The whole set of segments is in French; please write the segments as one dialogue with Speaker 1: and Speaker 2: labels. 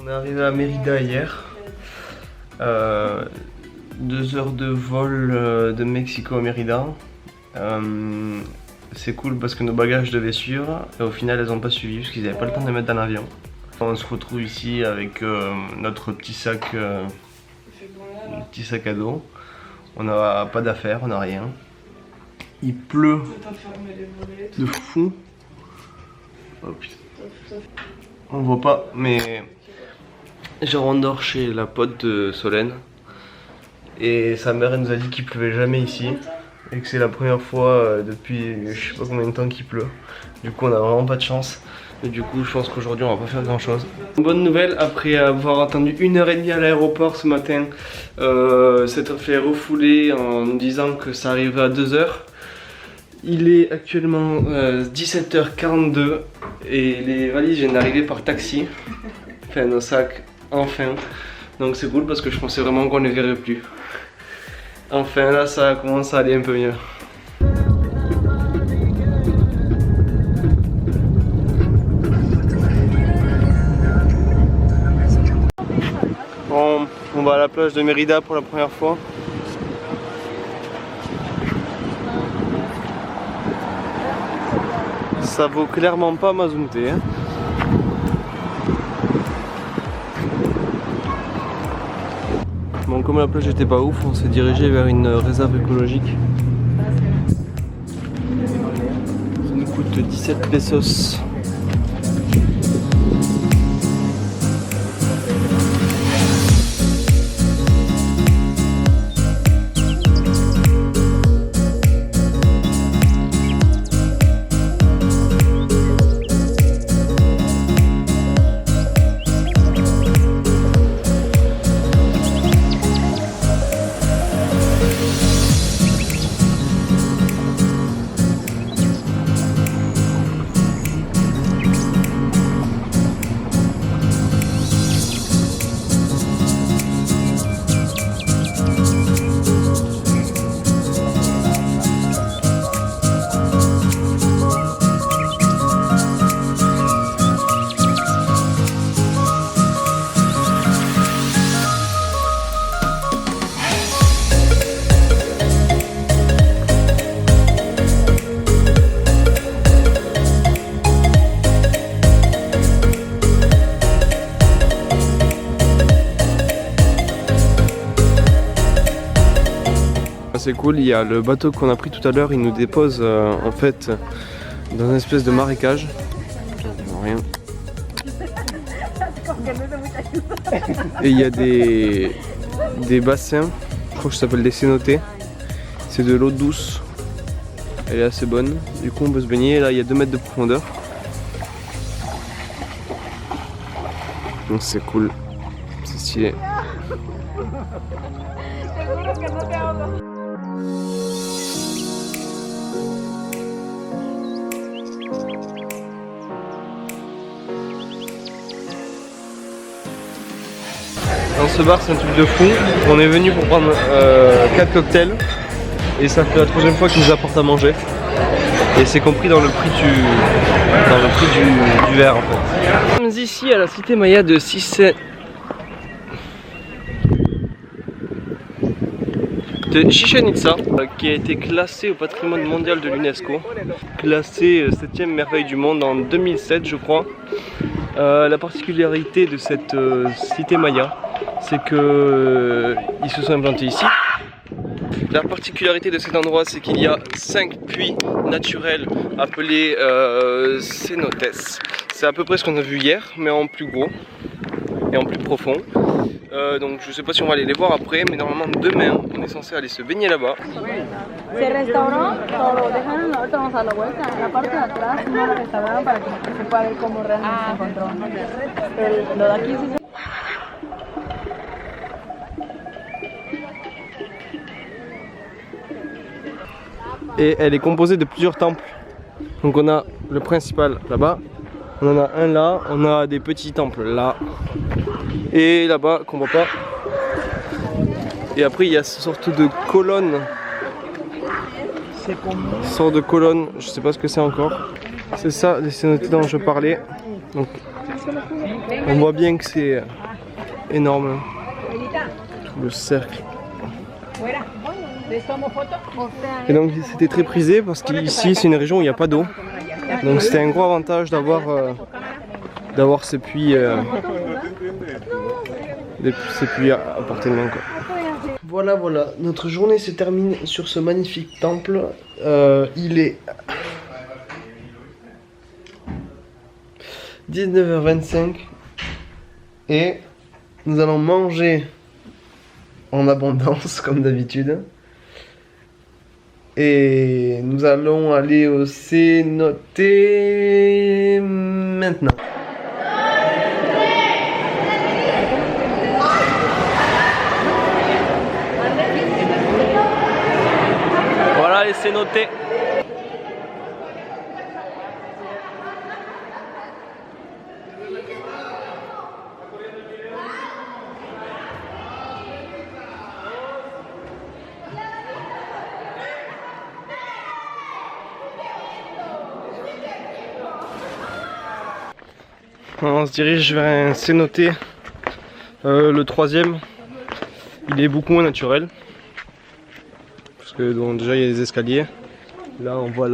Speaker 1: On est arrivé à Mérida hier. 2 heures de vol de Mexico à Mérida. C'est cool parce que nos bagages devaient suivre et au final elles n'ont pas suivi parce qu'ils n'avaient pas le temps de les mettre dans l'avion. On se retrouve ici avec notre petit sac à dos. On n'a pas d'affaires, on n'a rien. Il pleut de fou. Oh putain. On voit pas, mais genre on dort chez la pote de Solène. Et sa mère elle nous a dit qu'il pleuvait jamais ici. Et que c'est la première fois depuis je sais pas combien de temps qu'il pleut. Du coup on a vraiment pas de chance. Et du coup je pense qu'aujourd'hui on va pas faire grand chose. Bonne nouvelle, après avoir attendu 1h30 à l'aéroport ce matin, s'être fait refouler en nous disant que ça arriverait à 2h. Il est actuellement 17h42 et les valises viennent d'arriver par taxi. Enfin nos sacs, enfin. Donc c'est cool parce que je pensais vraiment qu'on ne les verrait plus. Enfin là ça commence à aller un peu mieux. Bon, on va à la plage de Mérida pour la première fois. Ça vaut clairement pas Mazunte, hein. Bon, comme la plage était pas ouf, on s'est dirigé vers une réserve écologique. Ça nous coûte 17 pesos. C'est cool, il y a le bateau qu'on a pris tout à l'heure, il nous dépose en fait dans une espèce de marécage. Rien. Et il y a des bassins, je crois que ça s'appelle des cénotes. C'est de l'eau douce, elle est assez bonne. Du coup on peut se baigner, là il y a 2 mètres de profondeur. Donc c'est cool, c'est stylé. Dans ce bar c'est un truc de fou, on est venu pour prendre 4 cocktails et ça fait la 3e fois qu'ils nous apportent à manger et c'est compris dans le prix du verre en fait. Nous sommes ici à la cité maya de Chichén Itzá qui a été classée au patrimoine mondial de l'UNESCO, classée 7e merveille du monde en 2007 je crois. La particularité de cette cité maya, c'est que ils se sont implantés ici. La particularité de cet endroit, c'est qu'il y a 5 puits naturels appelés cénotes. C'est à peu près ce qu'on a vu hier, mais en plus gros et en plus profond. Donc je sais pas si on va aller les voir après, mais normalement demain on est censé aller se baigner là-bas. Et elle est composée de plusieurs temples. Donc on a le principal là-bas, on en a un là, on a des petits temples là et là-bas qu'on voit pas. Et après il y a ce sorte de colonne. Sorte de colonne, je sais pas ce que c'est encore. C'est ça les cénotes dont je parlais. Donc, on voit bien que c'est énorme, tout le cercle. Et donc c'était très prisé parce qu'ici c'est une région où il n'y a pas d'eau. Donc c'était un gros avantage d'avoir ces puits, ces puits à portée de main, quoi. Voilà, notre journée se termine sur ce magnifique temple. Il est 19h25 et nous allons manger en abondance comme d'habitude. Et nous allons aller au cénoté maintenant. Voilà les cénotés. On se dirige vers un cénoté, le troisième. Il est beaucoup moins naturel parce que donc, déjà il y a des escaliers. Là on voit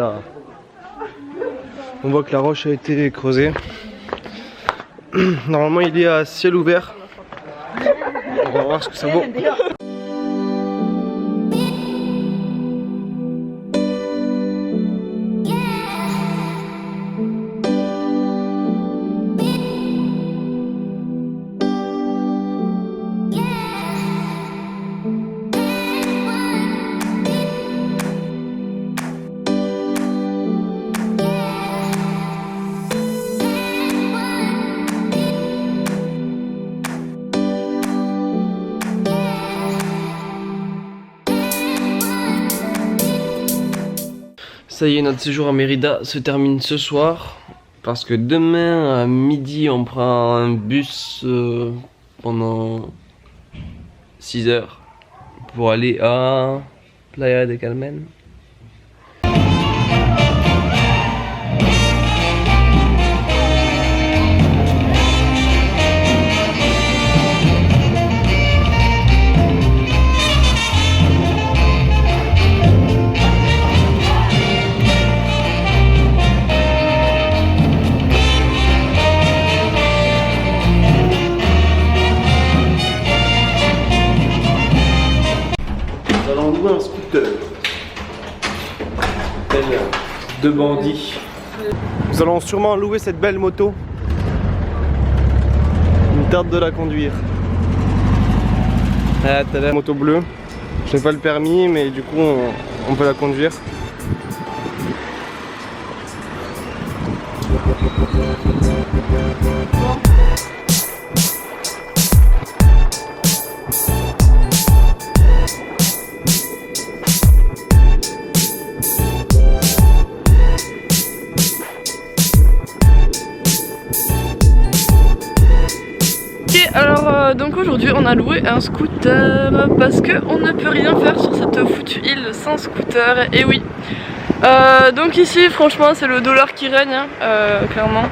Speaker 1: que la roche a été creusée. Normalement il est à ciel ouvert. On va voir ce que ça vaut. Ça y est, notre séjour à Mérida se termine ce soir. Parce que demain à midi, on prend un bus pendant 6 heures pour aller à Playa del Carmen. Un scooter, de bandits. Nous allons sûrement louer cette belle moto. Une tarde de la conduire. Ah, t'as la moto bleue. Je n'ai pas le permis, mais du coup on peut la conduire.
Speaker 2: Donc aujourd'hui on a loué un scooter parce qu'on ne peut rien faire sur cette foutue île sans scooter, et oui. Donc ici franchement c'est le dollar qui règne, hein, clairement.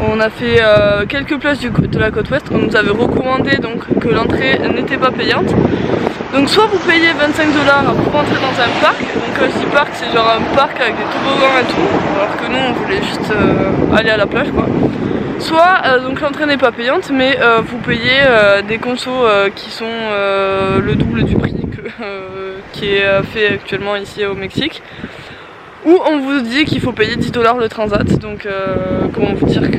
Speaker 2: On a fait quelques plages de la côte ouest qu'on nous avait recommandé, donc que l'entrée n'était pas payante. Donc soit vous payez 25 $ pour rentrer dans un parc, donc quand je dis parc c'est genre un parc avec des toboggans et tout, alors que nous on voulait juste aller à la plage quoi. Soit donc l'entrée n'est pas payante, mais vous payez des consos qui sont le double du prix qui est fait actuellement ici au Mexique. Ou on vous dit qu'il faut payer 10 $ le transat, donc comment vous dire que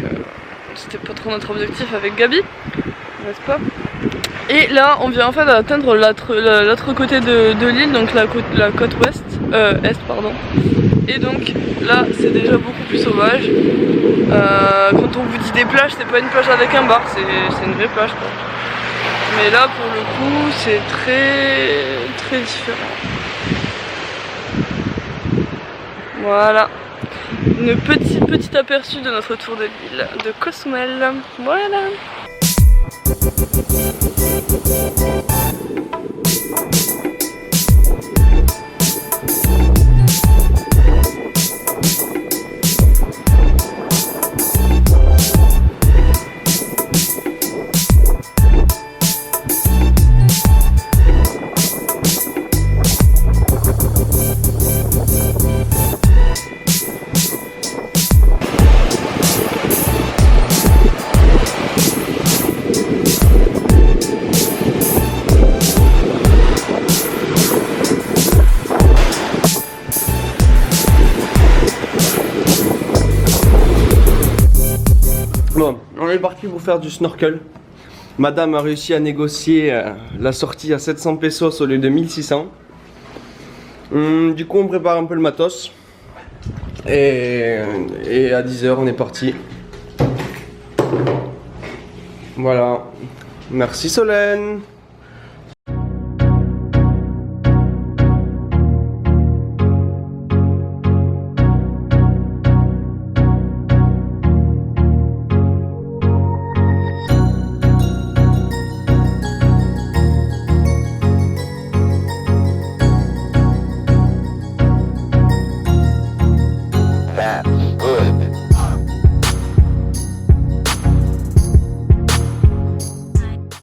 Speaker 2: c'était pas trop notre objectif avec Gabi, n'est-ce pas? Et là on vient en fait d'atteindre l'autre côté de l'île, donc la côte ouest, est pardon. Et donc là c'est déjà beaucoup plus sauvage. Quand on vous dit des plages, c'est pas une plage avec un bar, c'est une vraie plage quoi. Mais là pour le coup c'est très différent. Voilà, une petit aperçu de notre tour de l'île de Cozumel. Voilà.
Speaker 1: on est parti pour faire du snorkel. Madame a réussi à négocier la sortie à 700 pesos au lieu de 1600. Du coup on prépare un peu le matos. Et à 10h on est parti. Voilà. Merci Solène.